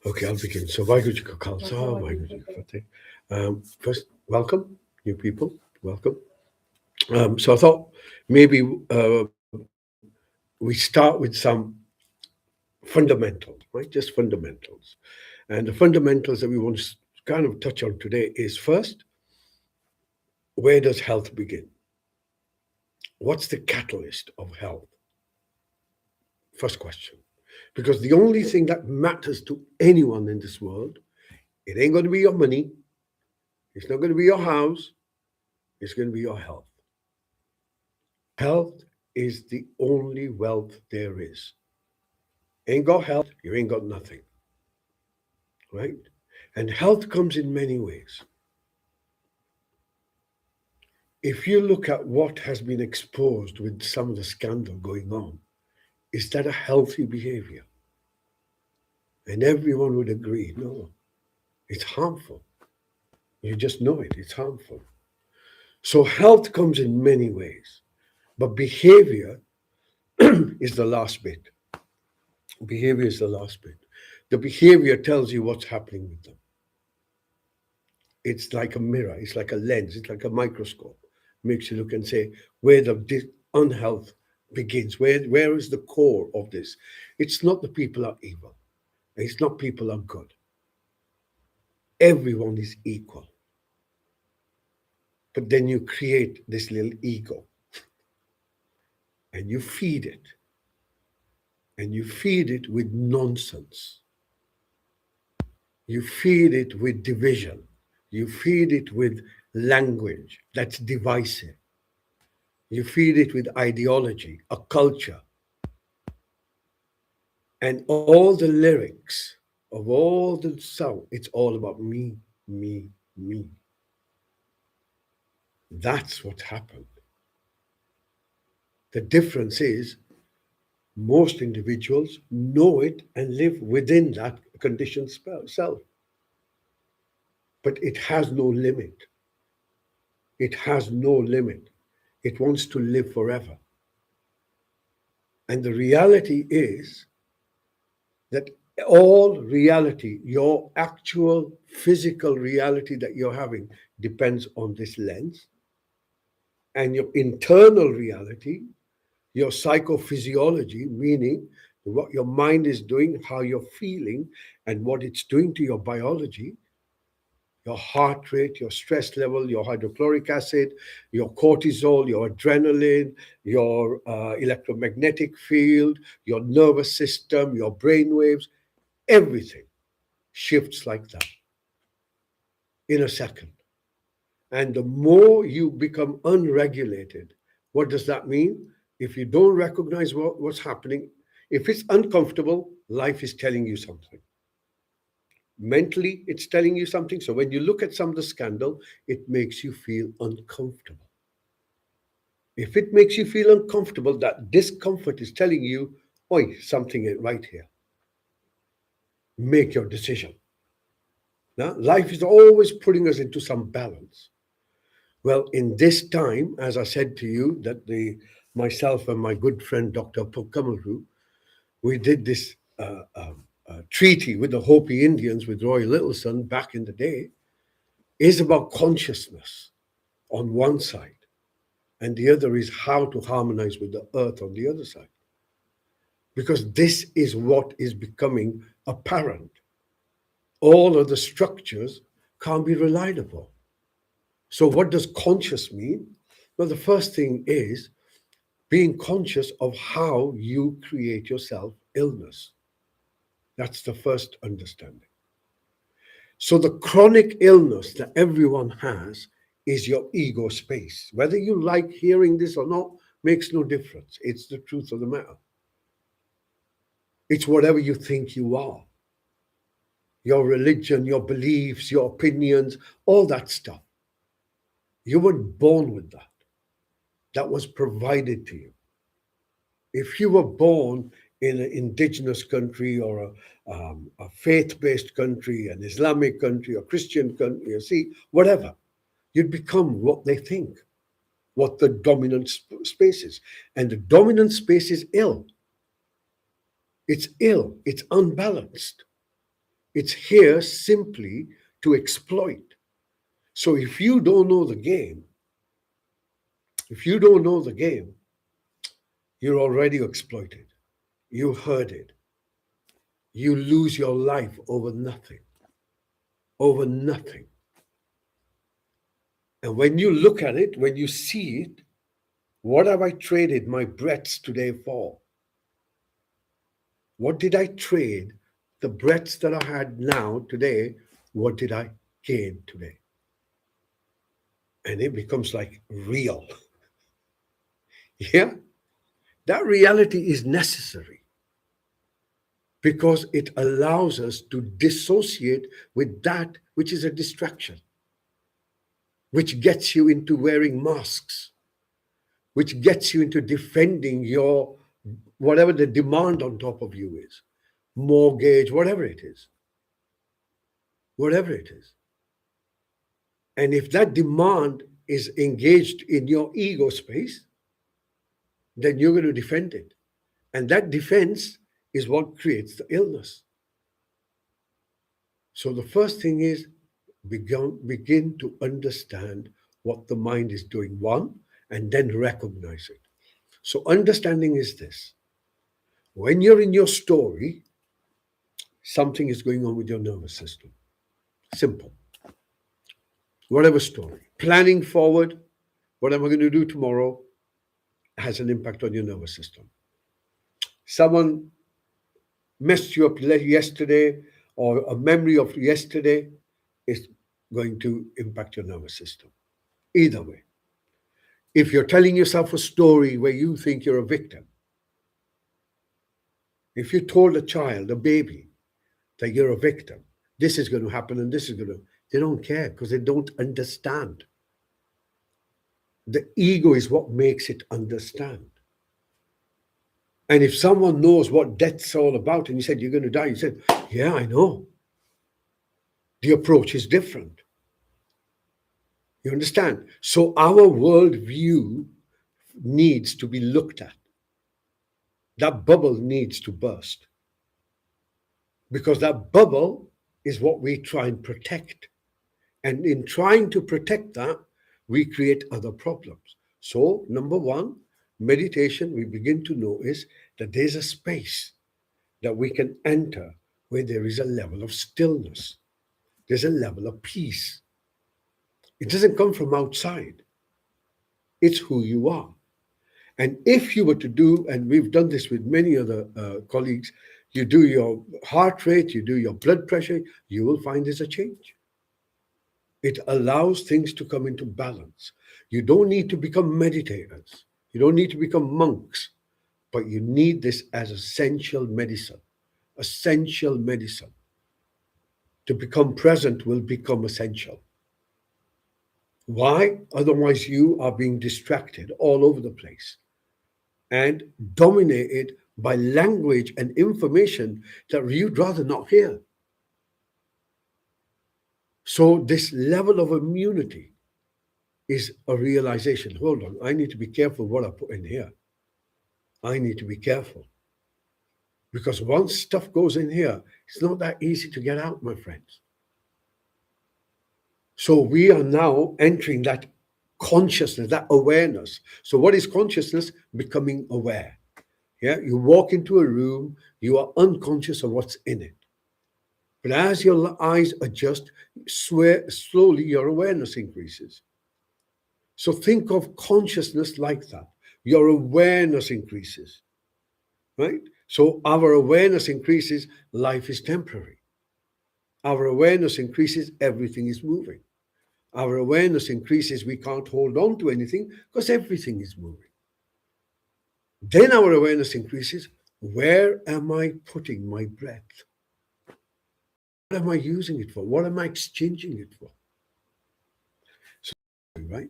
Okay, I'll begin. So, Vaheguru Ji Ka Khalsa, Vaheguru Ji Ki Fateh. First, welcome, new people. Welcome. So, I thought maybe we start with some fundamentals, right? Just fundamentals. And the fundamentals that we want to kind of touch on today is first, where does health begin? What's the catalyst of health? First question. Because the only thing that matters to anyone in this world, it ain't going to be your money, it's not going to be your house, it's going to be your health. Health is the only wealth there is. Ain't got health, you ain't got nothing, right? And health comes in many ways. If you look at what has been exposed with some of the scandal going on, is that a healthy behavior? And everyone would agree, no, it's harmful. You just know it, it's harmful. So health comes in many ways, but behavior is the last bit. Behavior is the last bit. The behavior tells you what's happening with them. It's like a mirror, it's like a lens, it's like a microscope. Makes you look and say where the unhealth begins. Where is the core of this? It's not the people are evil. It's not people are good. Everyone is equal. But then you create this little ego and you feed it. And you feed it with nonsense. You feed it with division. You feed it with language that's divisive. You feed it with ideology, a culture. And all the lyrics of all the song, it's all about me, me, me. That's what happened. The difference is most individuals know it and live within that conditioned self. But it has no limit. It has no limit. It wants to live forever. And the reality is that all reality, your actual physical reality that you're having, depends on this lens. And your internal reality, your psychophysiology, meaning what your mind is doing, how you're feeling, and what it's doing to your biology, your heart rate, your stress level, your hydrochloric acid, your cortisol, your adrenaline, your electromagnetic field, your nervous system, your brain waves, everything shifts like that in a second. And the more you become unregulated, what does that mean? If you don't recognize what's happening, if it's uncomfortable, life is telling you something. Mentally, it's telling you something. So when you look at some of the scandal, it makes you feel uncomfortable. If it makes you feel uncomfortable, that discomfort is telling you, oi, something ain't right here. Make your decision. Now, life is always putting us into some balance. Well, in this time, as I said to you, that myself and my good friend Dr. Pokamaru, we did this treaty with the Hopi Indians with Roy Littleson back in the day, is about consciousness on one side, and the other is how to harmonize with the earth on the other side. Because this is what is becoming apparent. All of the structures can't be relied upon. So, what does conscious mean? Well, the first thing is being conscious of how you create yourself illness. That's the first understanding. So, the chronic illness that everyone has is your ego space. Whether you like hearing this or not makes no difference. It's the truth of the matter. It's whatever you think you are. Your religion, your beliefs, your opinions, all that stuff. You weren't born with that. That was provided to you. If you were born in an indigenous country or a faith-based country, an Islamic country, a Christian country, you see, whatever, you'd become what they think, what the dominant space is. And the dominant space is ill. It's ill. It's unbalanced. It's here simply to exploit. So if you don't know the game, you're already exploited. You heard it. You lose your life over nothing. Over nothing. And when you look at it, when you see it, what have I traded my breaths today for? What did I trade the breaths that I had now today? What did I gain today? And it becomes like real. Yeah? That reality is necessary because it allows us to dissociate with that which is a distraction, which gets you into wearing masks, which gets you into defending your whatever the demand on top of you is, mortgage, whatever it is. Whatever it is. And if that demand is engaged in your ego space, then you're going to defend it. And that defense is what creates the illness. So the first thing is begin to understand what the mind is doing, one, and then recognize it. So understanding is this. When you're in your story, something is going on with your nervous system. Simple. Whatever story. Planning forward, what am I going to do tomorrow, has an impact on your nervous system. Someone messed you up yesterday, or a memory of yesterday is going to impact your nervous system. Either way. If you're telling yourself a story where you think you're a victim, if you told a child, a baby, that you're a victim, this is going to happen and this is going to, they don't care because they don't understand. The ego is what makes it understand. And if someone knows what death's all about and you said, you're going to die, you said, yeah, I know. The approach is different. You understand? So our worldview needs to be looked at. That bubble needs to burst. Because that bubble is what we try and protect. And in trying to protect that, we create other problems. So, number one, meditation, we begin to notice that there's a space that we can enter where there is a level of stillness. There's a level of peace. It doesn't come from outside. It's who you are. And if you were to do, and we've done this with many other colleagues, you do your heart rate, you do your blood pressure, you will find there's a change. It allows things to come into balance. You don't need to become meditators. You don't need to become monks, but you need this as essential medicine. Essential medicine. To become present will become essential. Why? Otherwise, you are being distracted all over the place and dominated by language and information that you'd rather not hear. So this level of immunity is a realization. Hold on, I need to be careful what I put in here. I need to be careful. Because once stuff goes in here, it's not that easy to get out, my friends. So we are now entering that consciousness, that awareness. So what is consciousness? Becoming aware. Yeah, you walk into a room, you are unconscious of what's in it. But as your eyes adjust, slowly your awareness increases. So think of consciousness like that. Your awareness increases, right? So our awareness increases, life is temporary. Our awareness increases, everything is moving. Our awareness increases, we can't hold on to anything because everything is moving. Then our awareness increases, where am I putting my breath? What am I using it for? What am I exchanging it for? So, right?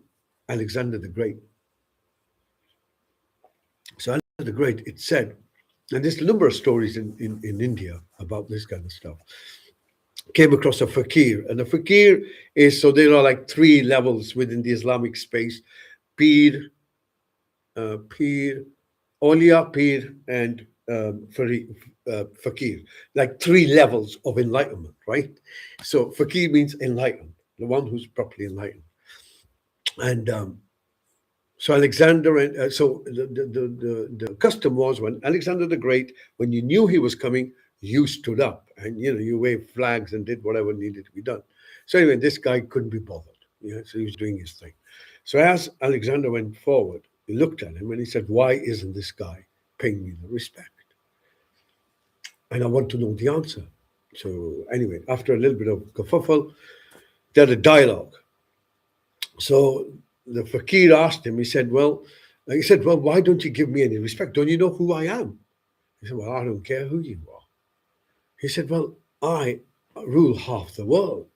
Alexander the Great. So Alexander the Great, it said, and there's a number of stories in India about this kind of stuff, came across a fakir. And a fakir is, so there are like three levels within the Islamic space: Pir, Aulia, Pir, and fakir, like three levels of enlightenment, right? So fakir means enlightened, the one who's properly enlightened. And so Alexander, and the custom was when Alexander the Great, when you knew he was coming, you stood up and you waved flags and did whatever needed to be done. So anyway, this guy couldn't be bothered. So he was doing his thing. So as Alexander went forward, he looked at him and he said, "Why isn't this guy paying me the respect?" And I want to know the answer. So anyway, after a little bit of kerfuffle, they had a dialogue. So the fakir asked him, he said, why don't you give me any respect? Don't you know who I am? He said, well, I don't care who you are. He said, well, I rule half the world.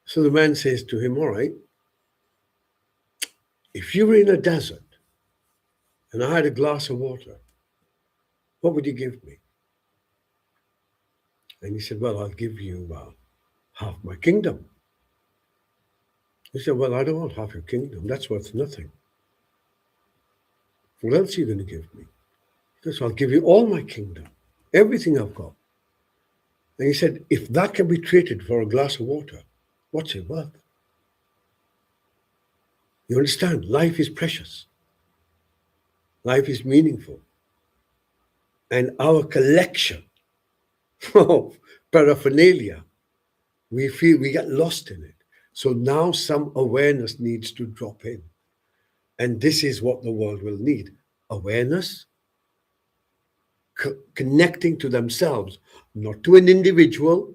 So the man says to him, all right, if you were in a desert and I had a glass of water, what would you give me? And he said, well, I'll give you half my kingdom. He said, well, I don't want half your kingdom. That's worth nothing. What else are you going to give me? He says, I'll give you all my kingdom, everything I've got. And he said, if that can be traded for a glass of water, what's it worth? You understand? Life is precious. Life is meaningful. And our collection of paraphernalia, we feel we get lost in it. So now some awareness needs to drop in. And this is what the world will need. Awareness, connecting to themselves, not to an individual,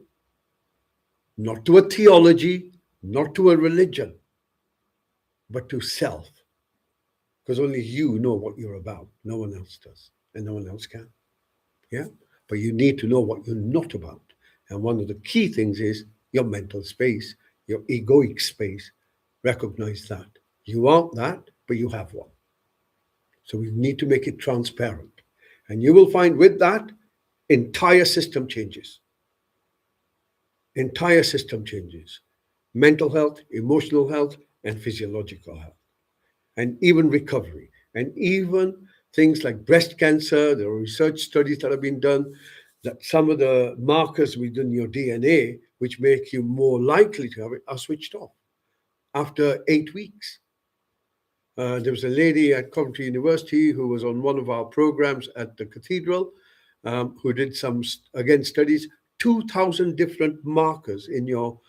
not to a theology, not to a religion, but to self. Because only you know what you're about. No one else does. And no one else can. Yeah? But you need to know what you're not about. And one of the key things is your mental space, your egoic space. Recognize that. You aren't that, but you have one. So we need to make it transparent. And you will find with that, entire system changes. Entire system changes. Mental health, emotional health, and physiological health. And even recovery. And even things like breast cancer, there are research studies that have been done that some of the markers within your DNA, which make you more likely to have it, are switched off after 8 weeks. There was a lady at Coventry University who was on one of our programs at the cathedral, who did some, again, studies, 2,000 different markers in your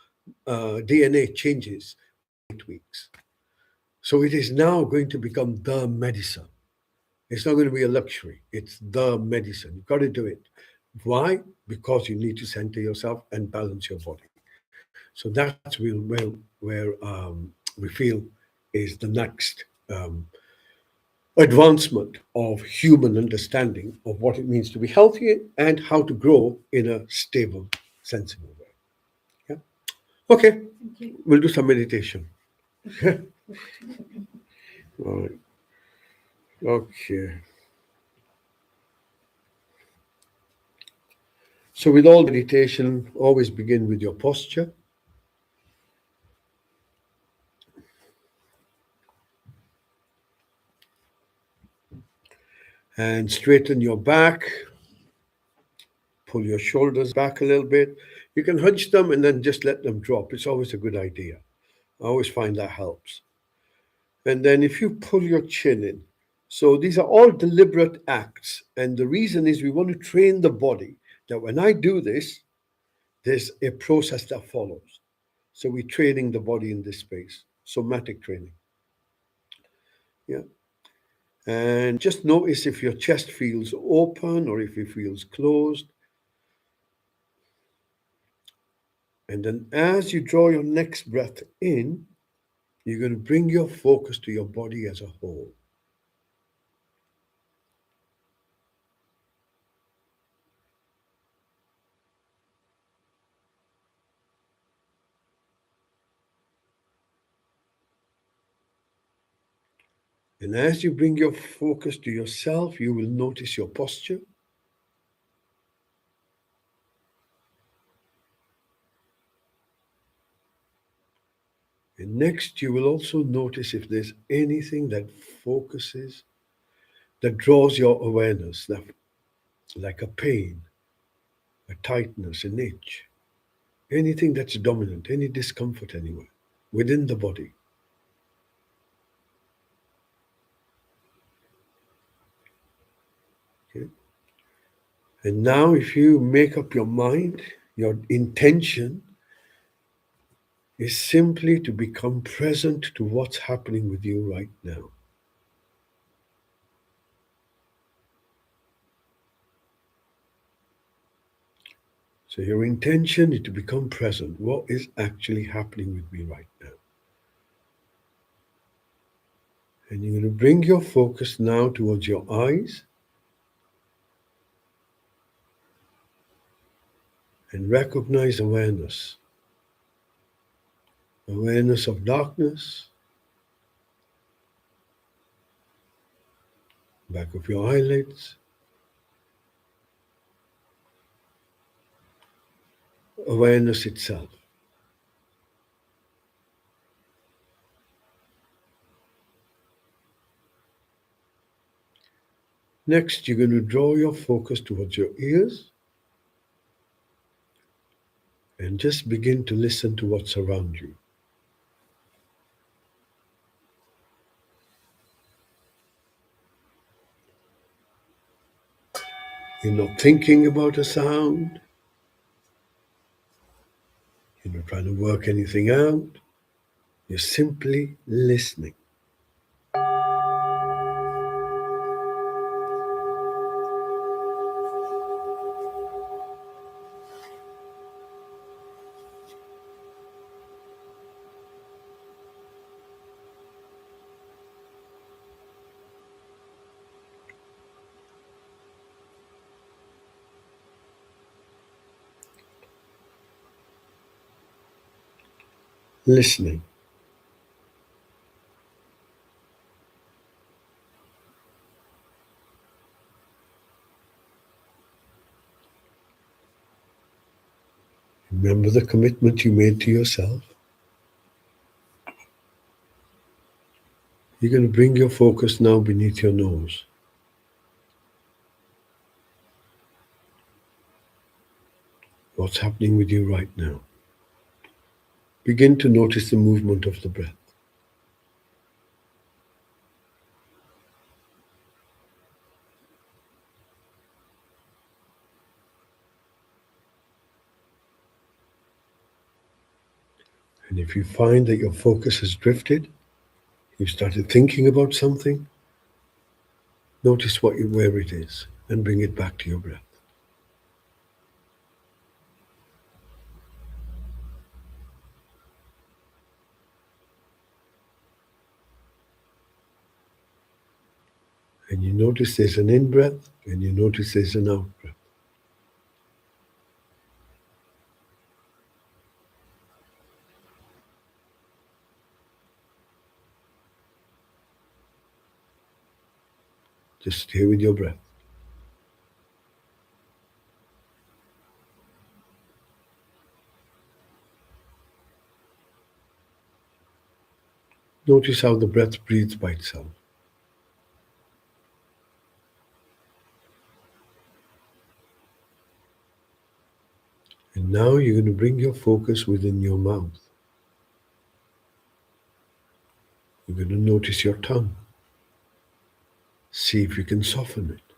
DNA changes in 8 weeks. So it is now going to become the medicine. It's not going to be a luxury. It's the medicine. You've got to do it. Why? Because you need to center yourself and balance your body. So that's where we feel is the next advancement of human understanding of what it means to be healthy and how to grow in a stable, sensible way. Yeah. Okay. We'll do some meditation. All right. Okay. So with all meditation, always begin with your posture. And straighten your back. Pull your shoulders back a little bit. You can hunch them and then just let them drop. It's always a good idea. I always find that helps. And then if you pull your chin in, so these are all deliberate acts. And the reason is we want to train the body that when I do this, there's a process that follows. So we're training the body in this space, somatic training. Yeah. And just notice if your chest feels open or if it feels closed. And then as you draw your next breath in, you're going to bring your focus to your body as a whole. And as you bring your focus to yourself, you will notice your posture. And next, you will also notice if there's anything that focuses, that draws your awareness, like a pain, a tightness, an itch, anything that's dominant, any discomfort anywhere within the body. Okay? And now, if you make up your mind, your intention is simply to become present to what's happening with you right now. So, your intention is to become present. What is actually happening with me right now? And you're going to bring your focus now towards your eyes and recognize awareness. Awareness of darkness, back of your eyelids, awareness itself. Next, you're going to draw your focus towards your ears and just begin to listen to what's around you. You're not thinking about a sound, you're not trying to work anything out, you're simply listening. Listening. Remember the commitment you made to yourself. You're going to bring your focus now beneath your nose. What's happening with you right now? Begin to notice the movement of the breath. And if you find that your focus has drifted, you've started thinking about something, notice where it is and bring it back to your breath. And you notice there's an in breath and you notice there's an out breath. Just stay with your breath. Notice how the breath breathes by itself. And now you're going to bring your focus within your mouth. You're going to notice your tongue. See if you can soften it.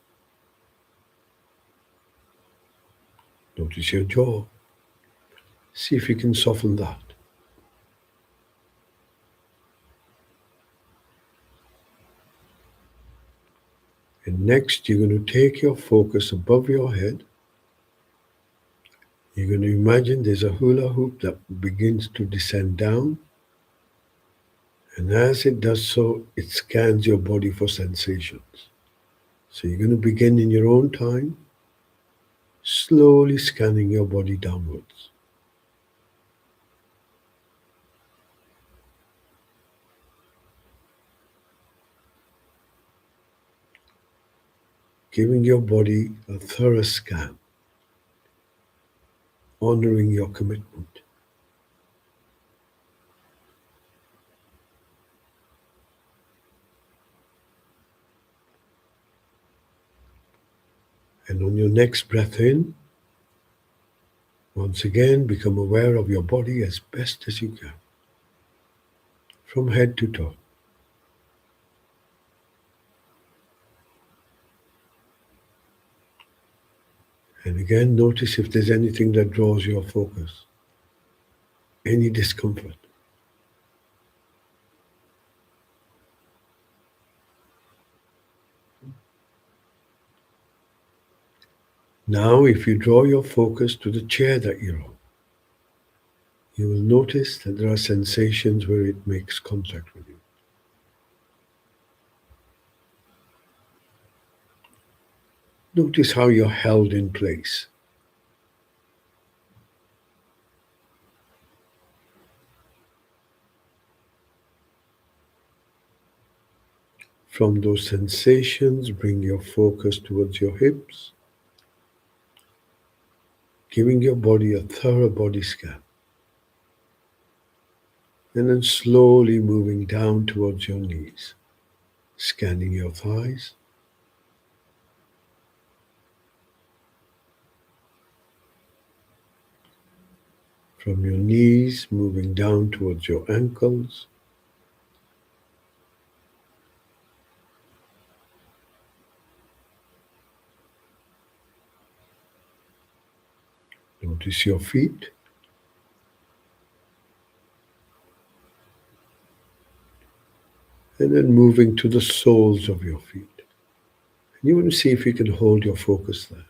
Notice your jaw. See if you can soften that. And next, you're going to take your focus above your head. You're going to imagine there's a hula hoop that begins to descend down. And as it does so, it scans your body for sensations. So you're going to begin in your own time, slowly scanning your body downwards. Giving your body a thorough scan, honoring your commitment. next breath in, once again become aware of your body as best as you can, from head to toe. And again, notice if there's anything that draws your focus, any discomfort. Now, if you draw your focus to the chair that you're on, you will notice that there are sensations where it makes contact with you. Notice how you're held in place. From those sensations, bring your focus towards your hips, giving your body a thorough body scan. And then slowly moving down towards your knees, scanning your thighs, from your knees, moving down towards your ankles, notice your feet, and then moving to the soles of your feet. And you want to see if you can hold your focus there.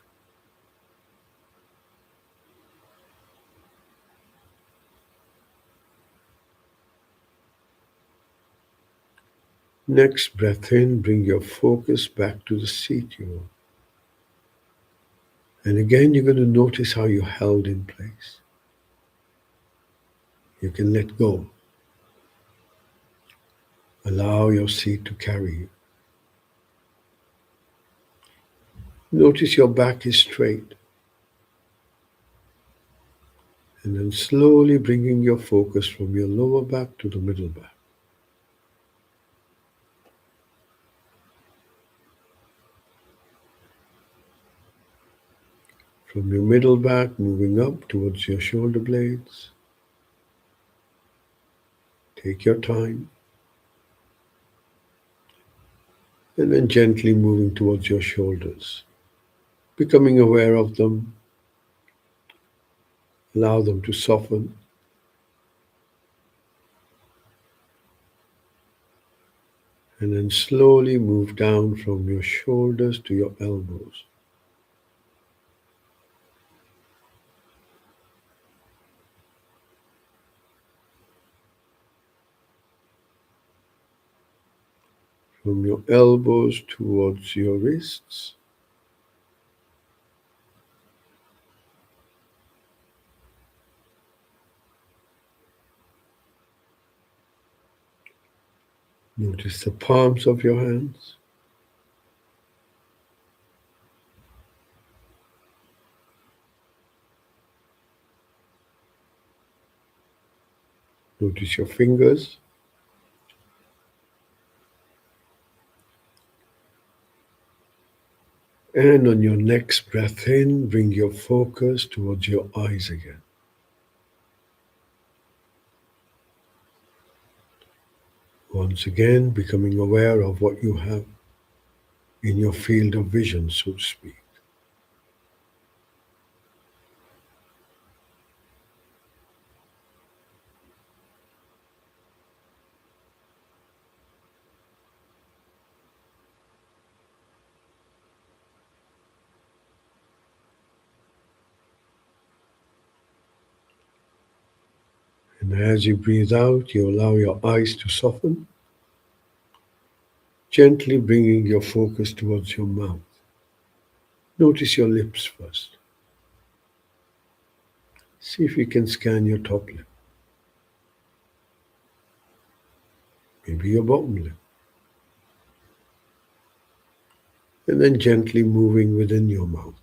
Next breath in, bring your focus back to the seat you're on. And again, you're going to notice how you're held in place. You can let go. Allow your seat to carry you. Notice your back is straight. And then slowly bringing your focus from your lower back to the middle back. From your middle back, moving up towards your shoulder blades. Take your time. And then gently moving towards your shoulders. Becoming aware of them. Allow them to soften. And then slowly move down from your shoulders to your elbows. From your elbows towards your wrists. Notice the palms of your hands. Notice your fingers. And on your next breath in, bring your focus towards your eyes again. Once again, becoming aware of what you have in your field of vision, so to speak. And as you breathe out, you allow your eyes to soften, gently bringing your focus towards your mouth. Notice your lips first. See if you can scan your top lip, maybe your bottom lip. And then gently moving within your mouth.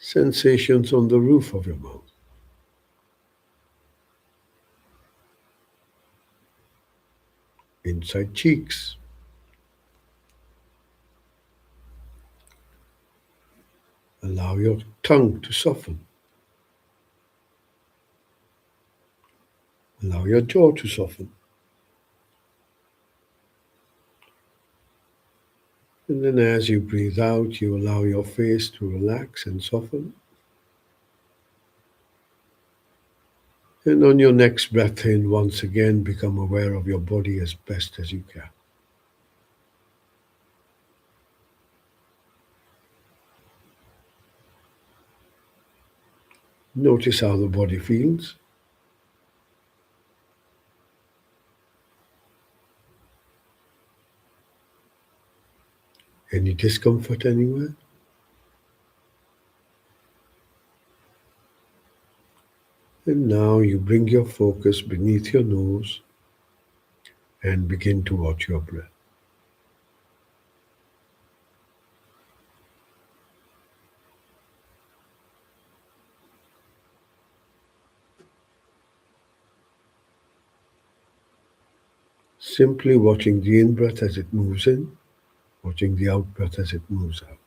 Sensations on the roof of your mouth. Inside cheeks. Allow your tongue to soften. Allow your jaw to soften. And then as you breathe out, you allow your face to relax and soften. And on your next breath in, once again, become aware of your body as best as you can. Notice how the body feels. Any discomfort anywhere? And now you bring your focus beneath your nose and begin to watch your breath. Simply watching the in breath as it moves in, watching the out breath as it moves out.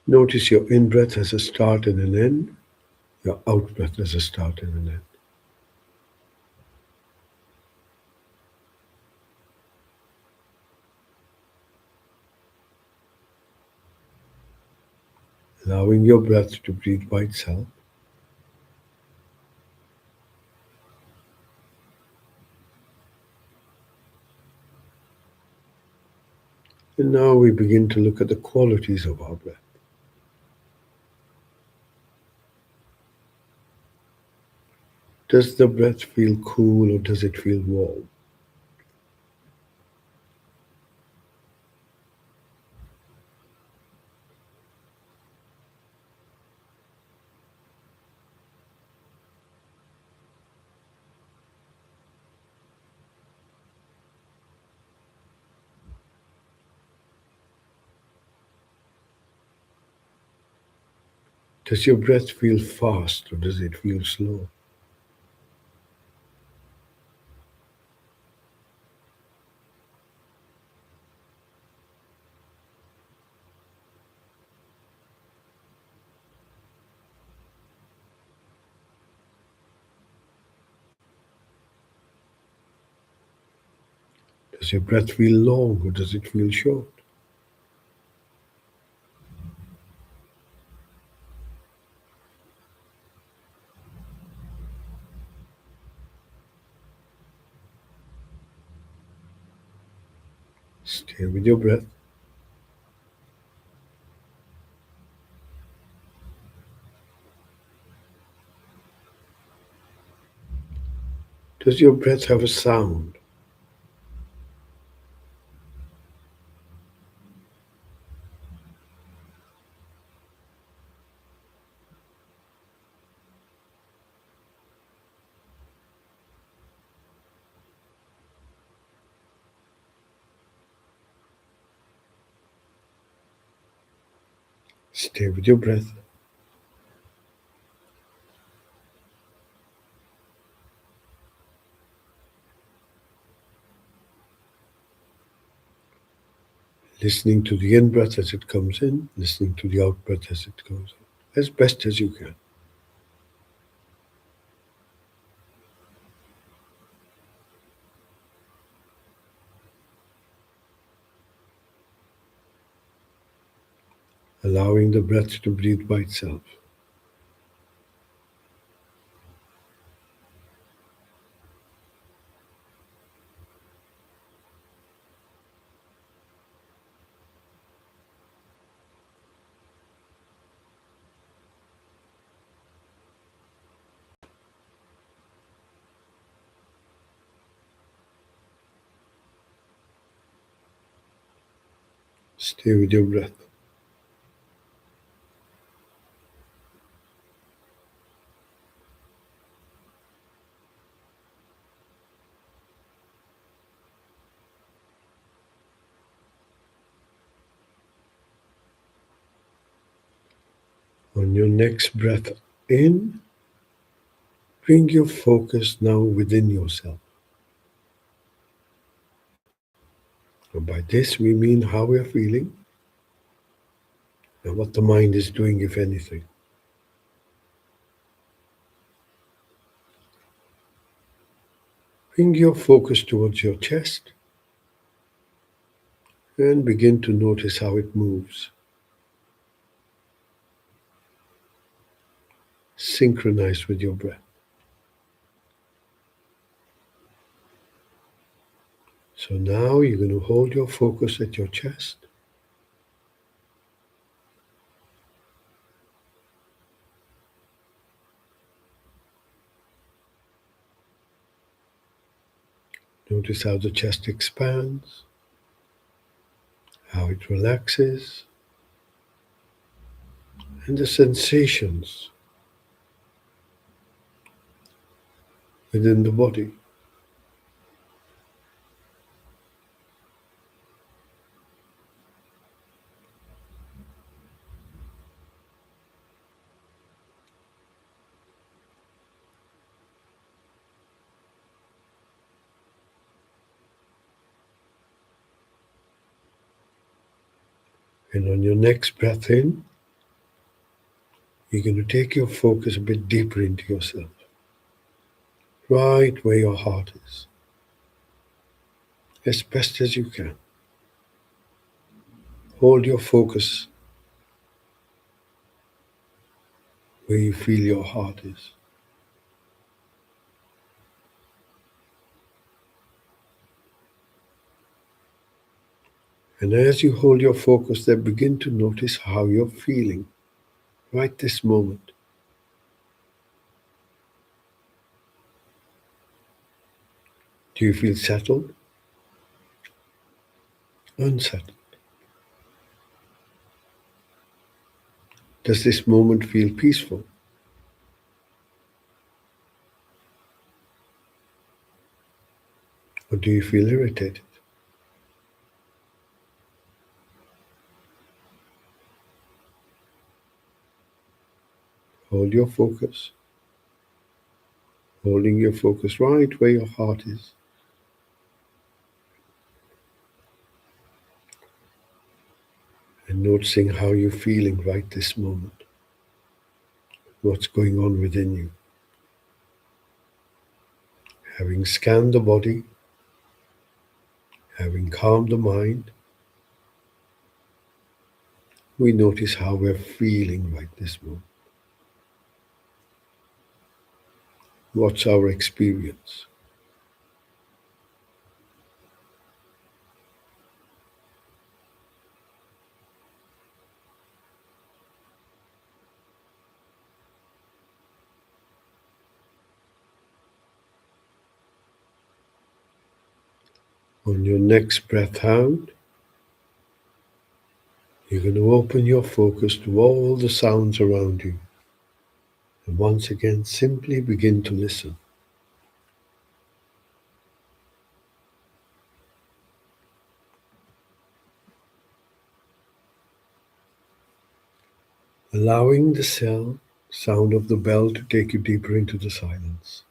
Notice your in breath as a start and an end, your out breath as a start and an end. Allowing your breath to breathe by itself. And now we begin to look at the qualities of our breath. Does the breath feel cool or does it feel warm? Does your breath feel fast or does it feel slow? Does your breath feel long or does it feel short? Stay with your breath. Does your breath have a sound? Stay with your breath. Listening to the in breath as it comes in, listening to the out breath as it goes out, as best as you can. Allowing the breath to breathe by itself. Stay with your breath. On your next breath in, bring your focus now within yourself. And by this we mean how we are feeling and what the mind is doing, if anything. Bring your focus towards your chest and begin to notice how it moves. Synchronized with your breath. So now you're going to hold your focus at your chest. Notice how the chest expands, how it relaxes, and the sensations within the body. And on your next breath in, you're going to take your focus a bit deeper into yourself, right where your heart is, as best as you can. Hold your focus where you feel your heart is. And as you hold your focus there, begin to notice how you're feeling right this moment. Do you feel settled? Unsettled? Does this moment feel peaceful? Or do you feel irritated? Hold your focus, holding your focus right where your heart is. And noticing how you're feeling right this moment. What's going on within you. Having scanned the body, having calmed the mind, we notice how we're feeling right this moment. What's our experience? On your next breath out, you're going to open your focus to all the sounds around you. And once again, simply begin to listen. Allowing the sound of the bell to take you deeper into the silence.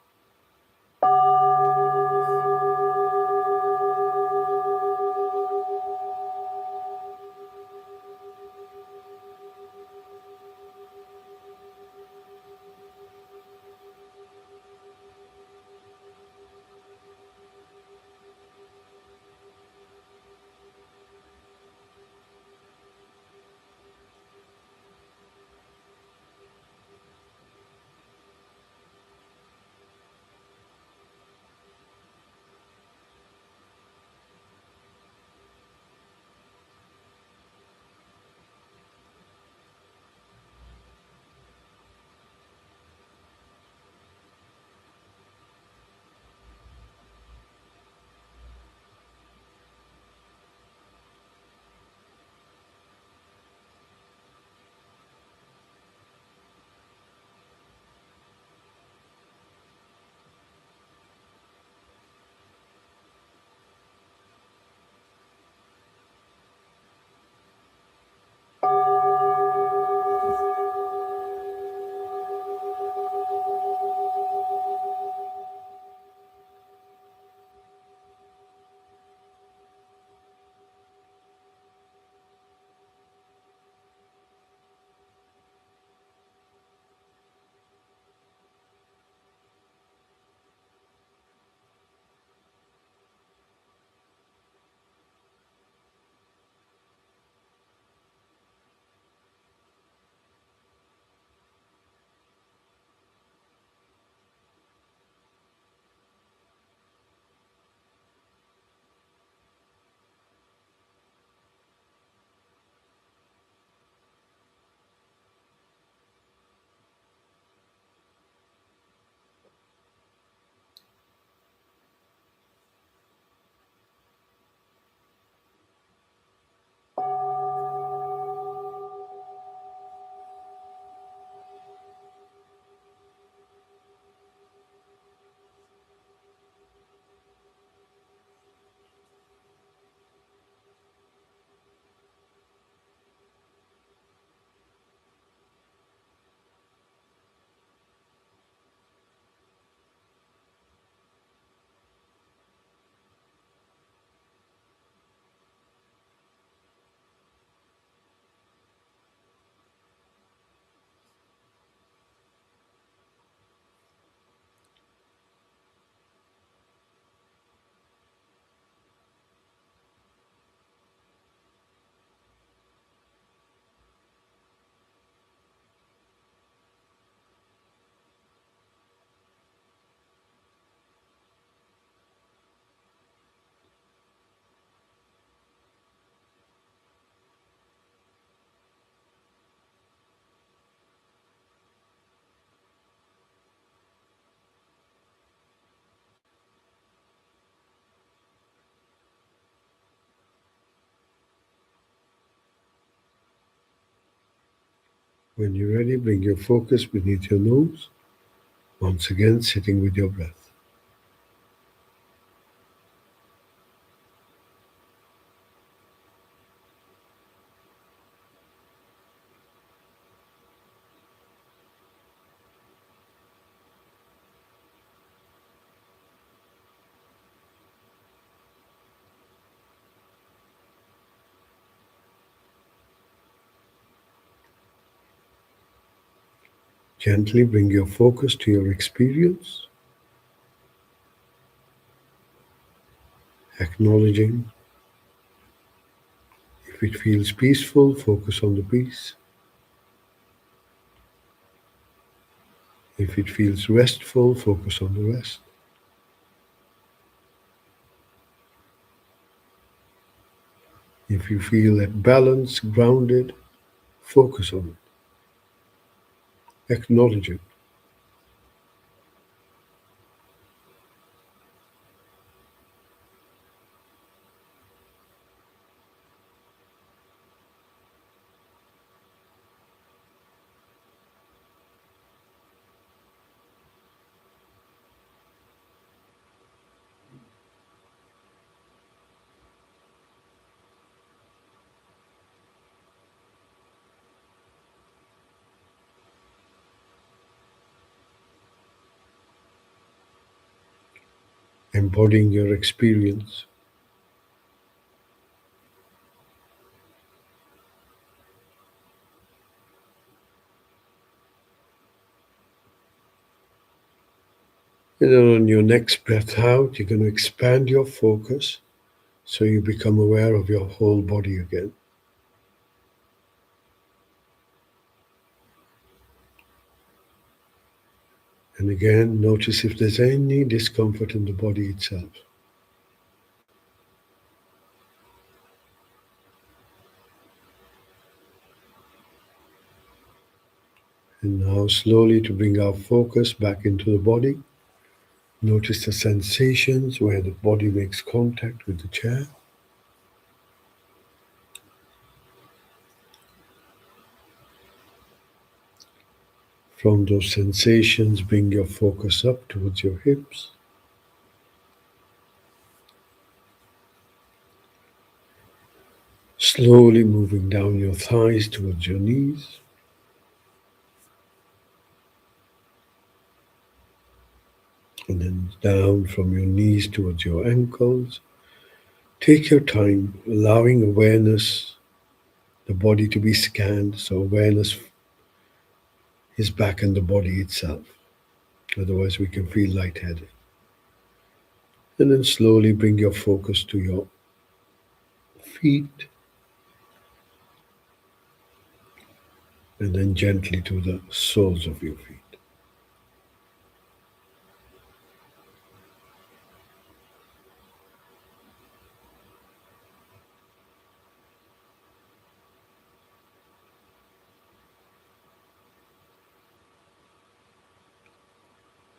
When you're ready, bring your focus beneath your nose, once again sitting with your breath. Gently bring your focus to your experience, acknowledging if it feels peaceful, focus on the peace. If it feels restful, focus on the rest. If you feel at balance, grounded, focus on it. Acknowledge it. Embodying your experience. And then on your next breath out, you're going to expand your focus so you become aware of your whole body again. And again, notice if there's any discomfort in the body itself. And now, slowly to bring our focus back into the body, notice the sensations where the body makes contact with the chair. From those sensations, bring your focus up towards your hips. Slowly moving down your thighs towards your knees. And then down from your knees towards your ankles. Take your time, allowing awareness, the body to be scanned, so awareness is back in the body itself. Otherwise, we can feel lightheaded. And then slowly bring your focus to your feet, and then gently to the soles of your feet.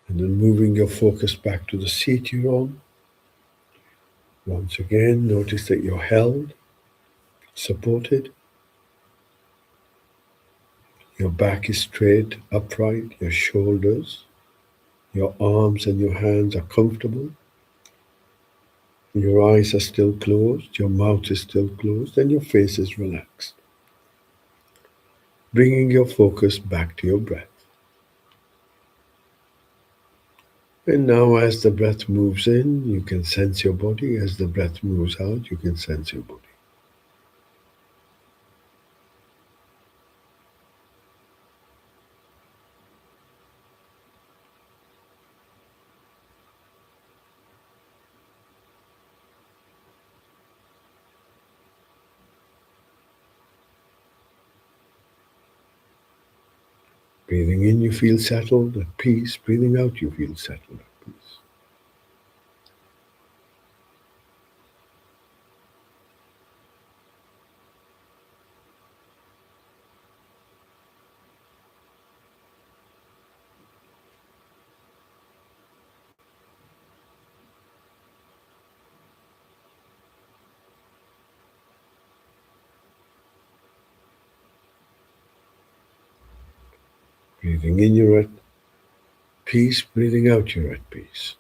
And then moving your focus back to the seat you're on. Once again, notice that you're held, supported. Your back is straight, upright, your shoulders, your arms and your hands are comfortable. Your eyes are still closed, your mouth is still closed, and your face is relaxed. Bringing your focus back to your breath. And now, as the breath moves in, you can sense your body. As the breath moves out, you can sense your body. Breathing in, you feel settled at peace. Breathing out, you feel settled at peace. Breathing in, you're at peace. Breathing out, you're at peace.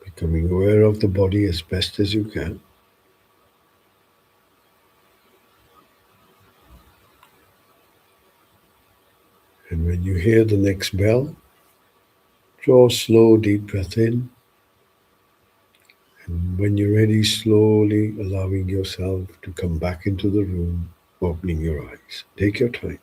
Becoming aware of the body as best as you can. And when you hear the next bell, draw a slow, deep breath in. And when you're ready, slowly allowing yourself to come back into the room, opening your eyes. Take your time.